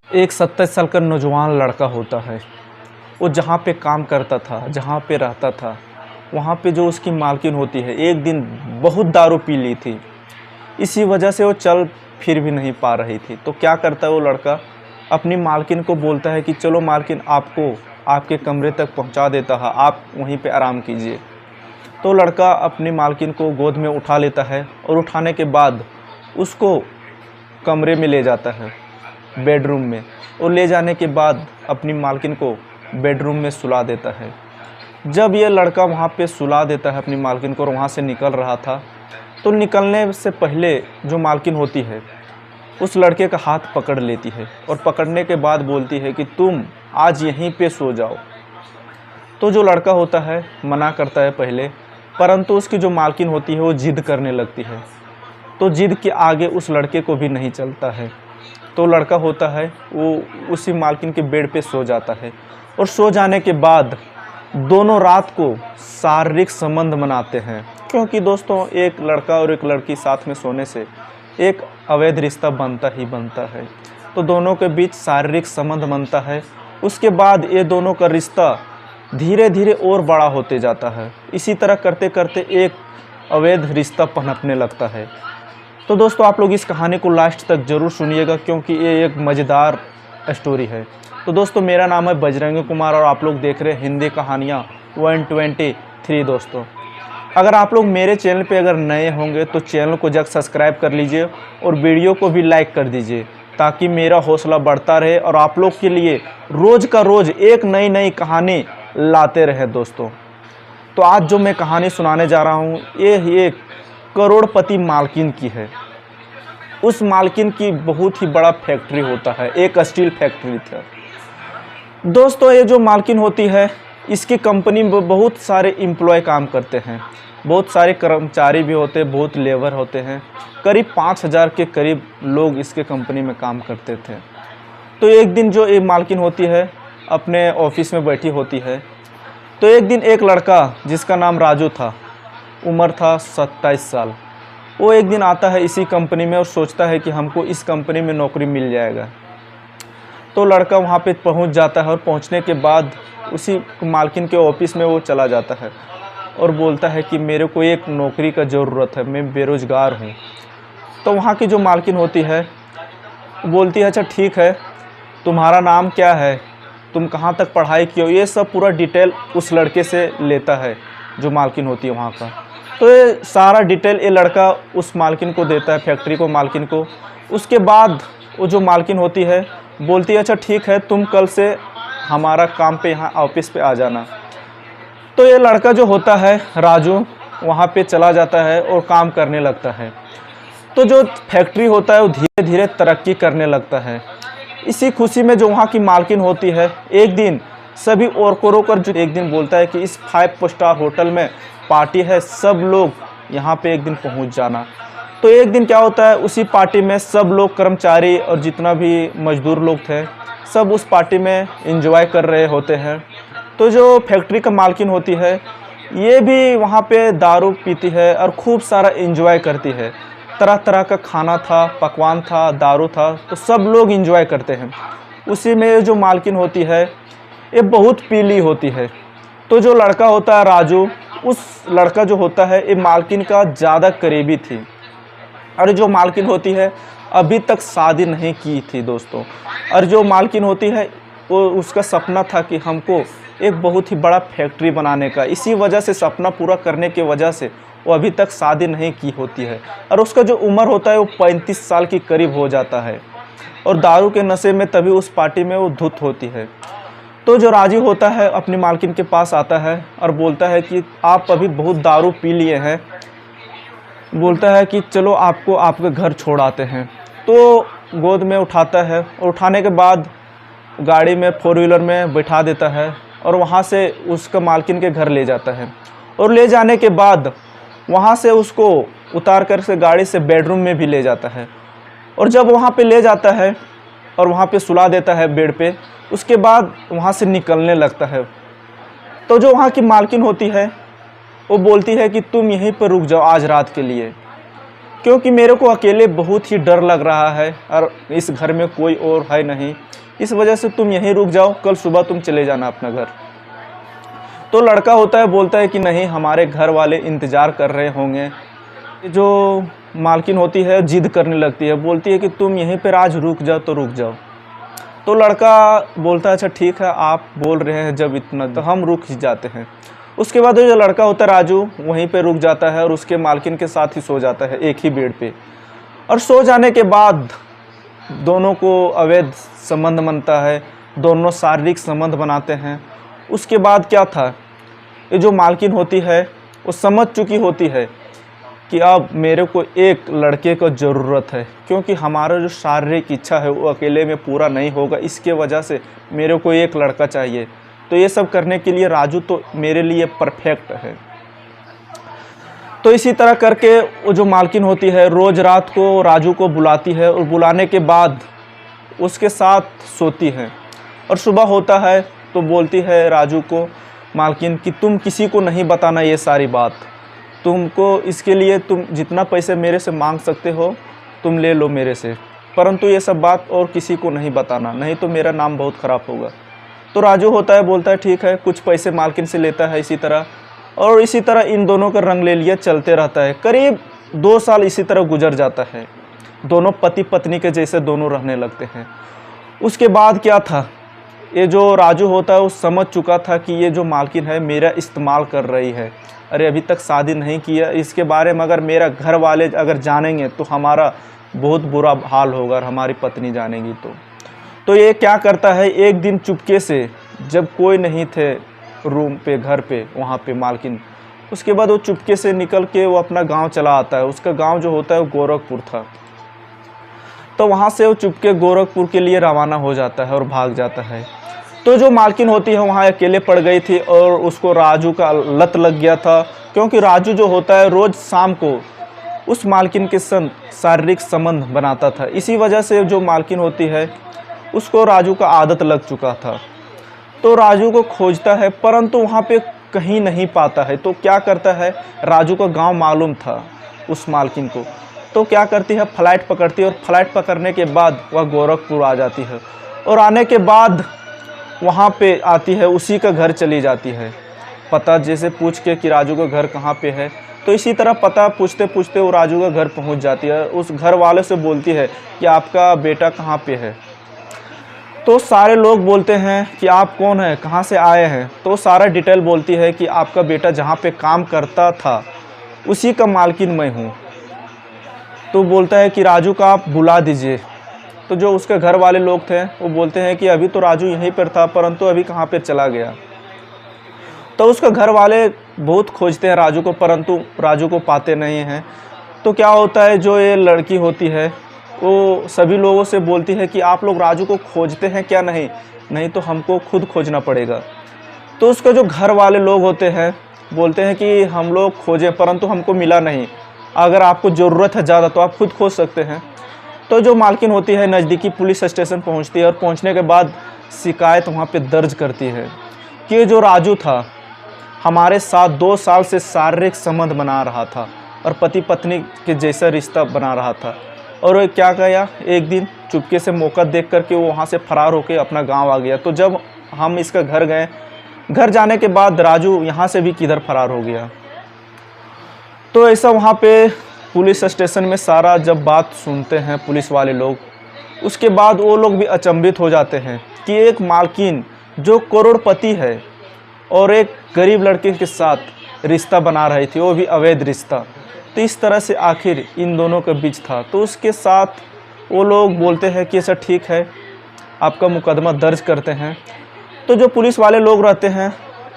एक 27 साल का नौजवान लड़का होता है। वो जहाँ पे काम करता था, जहाँ पे रहता था, वहाँ पे जो उसकी मालकिन होती है, एक दिन बहुत दारू पी ली थी। इसी वजह से वो चल फिर भी नहीं पा रही थी। तो क्या करता है वो लड़का, अपनी मालकिन को बोलता है कि चलो मालकिन, आपको आपके कमरे तक पहुँचा देता है, आप वहीं पे आराम कीजिए। तो लड़का अपनी मालकिन को गोद में उठा लेता है और उठाने के बाद उसको कमरे में ले जाता है, बेडरूम में, और ले जाने के बाद अपनी मालकिन को बेडरूम में सुला देता है। जब ये लड़का वहाँ पे सुला देता है अपनी मालकिन को और वहाँ से निकल रहा था, तो निकलने से पहले जो मालकिन होती है उस लड़के का हाथ पकड़ लेती है और पकड़ने के बाद बोलती है कि तुम आज यहीं पे सो जाओ। तो जो लड़का होता है मना करता है पहले, परंतु उसकी जो मालकिन होती है वो जिद करने लगती है। तो जिद के आगे उस लड़के को भी नहीं चलता है। तो लड़का होता है वो उसी मालकिन के बेड पे सो जाता है और सो जाने के बाद दोनों रात को शारीरिक संबंध बनाते हैं, क्योंकि दोस्तों एक लड़का और एक लड़की साथ में सोने से एक अवैध रिश्ता बनता ही बनता है। तो दोनों के बीच शारीरिक संबंध बनता है। उसके बाद ये दोनों का रिश्ता धीरे धीरे और बड़ा होते जाता है। इसी तरह करते करते एक अवैध रिश्ता पनपने लगता है। तो दोस्तों आप लोग इस कहानी को लास्ट तक ज़रूर सुनिएगा, क्योंकि ये एक मज़ेदार स्टोरी है। तो दोस्तों मेरा नाम है बजरंगी कुमार और आप लोग देख रहे हैं हिंदी कहानियाँ 123। दोस्तों अगर आप लोग मेरे चैनल पे अगर नए होंगे तो चैनल को जल्द सब्सक्राइब कर लीजिए और वीडियो को भी लाइक कर दीजिए, ताकि मेरा हौसला बढ़ता रहे और आप लोग के लिए रोज़ का रोज़ एक नई नई कहानी लाते रहे। दोस्तों तो आज जो मैं कहानी सुनाने जा रहा हूँ ये एक करोड़पति मालकिन की है। उस मालकिन की बहुत ही बड़ा फैक्ट्री होता है, एक स्टील फैक्ट्री था। दोस्तों ये जो मालकिन होती है इसकी कंपनी में बहुत सारे एम्प्लॉय काम करते हैं, बहुत सारे कर्मचारी भी होते हैं, बहुत लेबर होते हैं। करीब 5000 के करीब लोग इसके कंपनी में काम करते थे। तो एक दिन जो ये मालकिन होती है अपने ऑफिस में बैठी होती है, तो एक दिन एक लड़का जिसका नाम राजू था, उम्र था 27 साल, वो एक दिन आता है इसी कंपनी में और सोचता है कि हमको इस कंपनी में नौकरी मिल जाएगा। तो लड़का वहाँ पे पहुँच जाता है और पहुँचने के बाद उसी मालकिन के ऑफिस में वो चला जाता है और बोलता है कि मेरे को एक नौकरी का ज़रूरत है, मैं बेरोज़गार हूँ। तो वहाँ की जो मालकिन होती है बोलती है अच्छा ठीक है, तुम्हारा नाम क्या है, तुम कहाँ तक पढ़ाई की हो, ये सब पूरा डिटेल उस लड़के से लेता है जो मालकिन होती है वहाँ का। तो ये सारा डिटेल ये लड़का उस मालकिन को देता है, फैक्ट्री को, मालकिन को। उसके बाद वो जो मालकिन होती है बोलती है अच्छा ठीक है, तुम कल से हमारा काम पे यहाँ ऑफिस पे आ जाना। तो ये लड़का जो होता है राजू वहाँ पे चला जाता है और काम करने लगता है। तो जो फैक्ट्री होता है वो धीरे धीरे तरक्की करने लगता है। इसी खुशी में जो वहाँ की मालकिन होती है एक दिन सभी वर्करों को जो एक दिन बोलता है कि इस 5 स्टार होटल में पार्टी है, सब लोग यहाँ पे एक दिन पहुँच जाना। तो एक दिन क्या होता है, उसी पार्टी में सब लोग कर्मचारी और जितना भी मजदूर लोग थे सब उस पार्टी में एंजॉय कर रहे होते हैं। तो जो फैक्ट्री का मालकिन होती है ये भी वहाँ पे दारू पीती है और खूब सारा एंजॉय करती है। तरह तरह का खाना था, पकवान था, दारू था, तो सब लोग एंजॉय करते हैं। उसी में जो मालकिन होती है ये बहुत पीली होती है। तो जो लड़का होता है राजू, उस लड़का जो होता है ये मालकिन का ज़्यादा करीबी थी और जो मालकिन होती है अभी तक शादी नहीं की थी दोस्तों। और जो मालकिन होती है वो उसका सपना था कि हमको एक बहुत ही बड़ा फैक्ट्री बनाने का। इसी वजह से सपना पूरा करने की वजह से वो अभी तक शादी नहीं की होती है और उसका जो उम्र होता है वो 35 साल की करीब हो जाता है और दारू के नशे में तभी उस पार्टी में वो धुत होती है। तो जो राजू होता है अपनी मालकिन के पास आता है और बोलता है कि आप अभी बहुत दारू पी लिए हैं, बोलता है कि चलो आपको आपके घर छोड़ आते हैं। तो गोद में उठाता है और उठाने के बाद गाड़ी में 4 व्हीलर में बैठा देता है और वहाँ से उसका मालकिन के घर ले जाता है। और ले जाने के बाद वहाँ से उसको उतार कर से गाड़ी से बेडरूम में भी ले जाता है और जब वहाँ पे ले जाता है और वहाँ पे सुला देता है बेड पे, उसके बाद वहाँ से निकलने लगता है। तो जो वहाँ की मालकिन होती है वो बोलती है कि तुम यहीं पर रुक जाओ आज रात के लिए, क्योंकि मेरे को अकेले बहुत ही डर लग रहा है और इस घर में कोई और है नहीं, इस वजह से तुम यहीं रुक जाओ, कल सुबह तुम चले जाना अपना घर। तो लड़का होता है, बोलता है कि नहीं, हमारे घर वाले इंतज़ार कर रहे होंगे। जो मालकिन होती है जिद करने लगती है, बोलती है कि तुम यहीं पर आज रुक जाओ तो रुक जाओ। तो लड़का बोलता है अच्छा ठीक है, आप बोल रहे हैं जब इतना तो हम रुक ही जाते हैं। उसके बाद जो लड़का होता है राजू वहीं पे रुक जाता है और उसके मालकिन के साथ ही सो जाता है एक ही बेड पे। और सो जाने के बाद दोनों को अवैध संबंध बनता है, दोनों शारीरिक संबंध बनाते हैं। उसके बाद क्या था, ये जो मालकिन होती है वो समझ चुकी होती है कि अब मेरे को एक लड़के को ज़रूरत है, क्योंकि हमारा जो शारीरिक इच्छा है वो अकेले में पूरा नहीं होगा, इसके वजह से मेरे को एक लड़का चाहिए। तो ये सब करने के लिए राजू तो मेरे लिए परफेक्ट है। तो इसी तरह करके वो जो मालकिन होती है रोज़ रात को राजू को बुलाती है और बुलाने के बाद उसके साथ सोती है। और सुबह होता है तो बोलती है राजू को मालकिन कि तुम किसी को नहीं बताना ये सारी बात, तुमको इसके लिए तुम जितना पैसे मेरे से मांग सकते हो तुम ले लो मेरे से, परंतु ये सब बात और किसी को नहीं बताना, नहीं तो मेरा नाम बहुत ख़राब होगा। तो राजू होता है, बोलता है ठीक है, कुछ पैसे मालकिन से लेता है इसी तरह। और इसी तरह इन दोनों का रंग ले लिया चलते रहता है। करीब 2 साल इसी तरह गुजर जाता है, दोनों पति पत्नी के जैसे दोनों रहने लगते हैं। उसके बाद क्या था, ये जो राजू होता है वो समझ चुका था कि ये जो मालकिन है मेरा इस्तेमाल कर रही है। अरे अभी तक शादी नहीं किया, इसके बारे में अगर मेरा घर वाले अगर जानेंगे तो हमारा बहुत बुरा हाल होगा और हमारी पत्नी जानेगी तो ये क्या करता है, एक दिन चुपके से जब कोई नहीं थे रूम पे घर पे वहाँ पे मालकिन, उसके बाद वो चुपके से निकल के वो अपना गांव चला आता है। उसका गांव जो होता है वो गोरखपुर था। तो वहाँ से वो चुपके गोरखपुर के लिए रवाना हो जाता है और भाग जाता है। तो जो मालकिन होती है वहाँ अकेले पड़ गई थी और उसको राजू का लत लग गया था, क्योंकि राजू जो होता है रोज़ शाम को उस मालकिन के संग शारीरिक संबंध बनाता था। इसी वजह से जो मालकिन होती है उसको राजू का आदत लग चुका था। तो राजू को खोजता है परंतु वहाँ पे कहीं नहीं पाता है। तो क्या करता है, राजू का गांव मालूम था उस मालकिन को, तो क्या करती है, फ्लाइट पकड़ती है और फ्लाइट पकड़ने के बाद वह गोरखपुर आ जाती है। और आने के बाद वहाँ पे आती है, उसी का घर चली जाती है, पता जैसे पूछ के कि राजू का घर कहाँ पे है। तो इसी तरह पता पूछते पूछते वो राजू का घर पहुँच जाती है। उस घर वाले से बोलती है कि आपका बेटा कहाँ पे है। तो सारे लोग बोलते हैं कि आप कौन हैं, कहाँ से आए हैं। तो सारा डिटेल बोलती है कि आपका बेटा जहाँ पे काम करता था उसी का मालकिन मैं हूँ। तो बोलता है कि राजू का आप बुला दीजिए। तो जो उसके घर वाले लोग थे वो बोलते हैं कि अभी तो राजू यहीं पर था, परंतु अभी कहाँ पर चला गया। तो उसका घर वाले बहुत खोजते हैं राजू को, परंतु राजू को पाते नहीं हैं। तो क्या होता है, जो ये लड़की होती है वो सभी लोगों से बोलती है कि आप लोग राजू को खोजते हैं क्या, नहीं तो हमको खुद खोजना पड़ेगा। तो उसका जो घर वाले लोग होते हैं बोलते हैं कि हम लोग खोजें परंतु हमको मिला नहीं, अगर आपको ज़रूरत है ज़्यादा तो आप खुद खोज सकते हैं। तो जो मालकिन होती है नज़दीकी पुलिस स्टेशन पहुंचती है और पहुंचने के बाद शिकायत वहां पे दर्ज करती है कि जो राजू था हमारे साथ 2 साल से शारीरिक संबंध बना रहा था और पति पत्नी के जैसा रिश्ता बना रहा था। और वो क्या किया, एक दिन चुपके से मौका देख करके वो वहाँ से फरार होकर अपना गांव आ गया। तो जब हम इसका घर गए, घर जाने के बाद राजू यहाँ से भी किधर फरार हो गया। तो ऐसा वहाँ पे पुलिस स्टेशन में सारा जब बात सुनते हैं पुलिस वाले लोग, उसके बाद वो लोग भी अचंभित हो जाते हैं कि एक मालकिन जो करोड़पति है और एक गरीब लड़के के साथ रिश्ता बना रही थी, वो भी अवैध रिश्ता। तो इस तरह से आखिर इन दोनों के बीच था। तो उसके साथ वो लोग बोलते हैं कि ऐसा ठीक है, आपका मुकदमा दर्ज करते हैं। तो जो पुलिस वाले लोग रहते हैं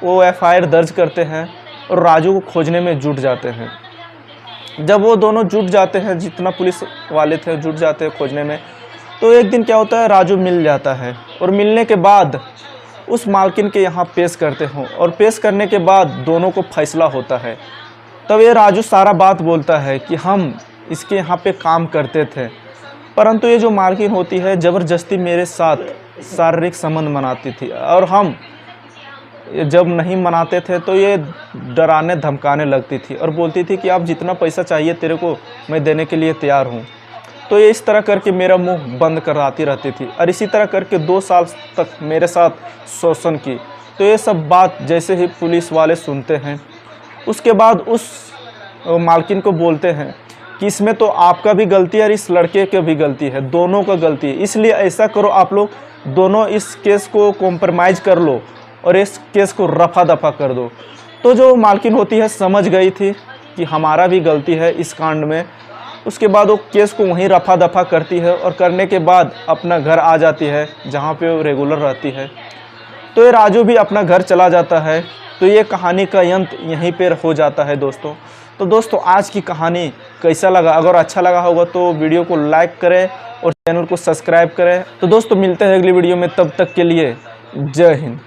वो एफआईआर दर्ज करते हैं और राजू को खोजने में जुट जाते हैं। जब वो दोनों जुट जाते हैं, जितना पुलिस वाले थे जुट जाते हैं खोजने में, तो एक दिन क्या होता है, राजू मिल जाता है और मिलने के बाद उस मालकिन के यहाँ पेश करते हों और पेश करने के बाद दोनों को फैसला होता है। तब ये राजू सारा बात बोलता है कि हम इसके यहाँ पे काम करते थे, परंतु ये जो मालकिन होती है ज़बरदस्ती मेरे साथ शारीरिक संबंध बनाती थी और हम जब नहीं मनाते थे तो ये डराने धमकाने लगती थी और बोलती थी कि आप जितना पैसा चाहिए तेरे को मैं देने के लिए तैयार हूँ। तो ये इस तरह करके मेरा मुंह बंद कराती रहती थी और इसी तरह करके 2 साल तक मेरे साथ शोषण की। तो ये सब बात जैसे ही पुलिस वाले सुनते हैं, उसके बाद उस मालकिन को बोलते हैं कि इसमें तो आपका भी गलती है और इस लड़के की भी गलती है, दोनों का गलती है। इसलिए ऐसा करो, आप लोग दोनों इस केस को कॉम्प्रोमाइज़ कर लो और इस केस को रफा दफा कर दो। तो जो मालकिन होती है समझ गई थी कि हमारा भी गलती है इस कांड में। उसके बाद वो केस को वहीं रफा दफा करती है और करने के बाद अपना घर आ जाती है जहाँ पे वो रेगुलर रहती है। तो ये राजू भी अपना घर चला जाता है। तो ये कहानी का अंत यहीं पर हो जाता है दोस्तों। तो दोस्तों आज की कहानी कैसा लगा? अगर अच्छा लगा होगा तो वीडियो को लाइक करें और चैनल को सब्सक्राइब करें। तो दोस्तों मिलते हैं अगली वीडियो में, तब तक के लिए जय हिंद।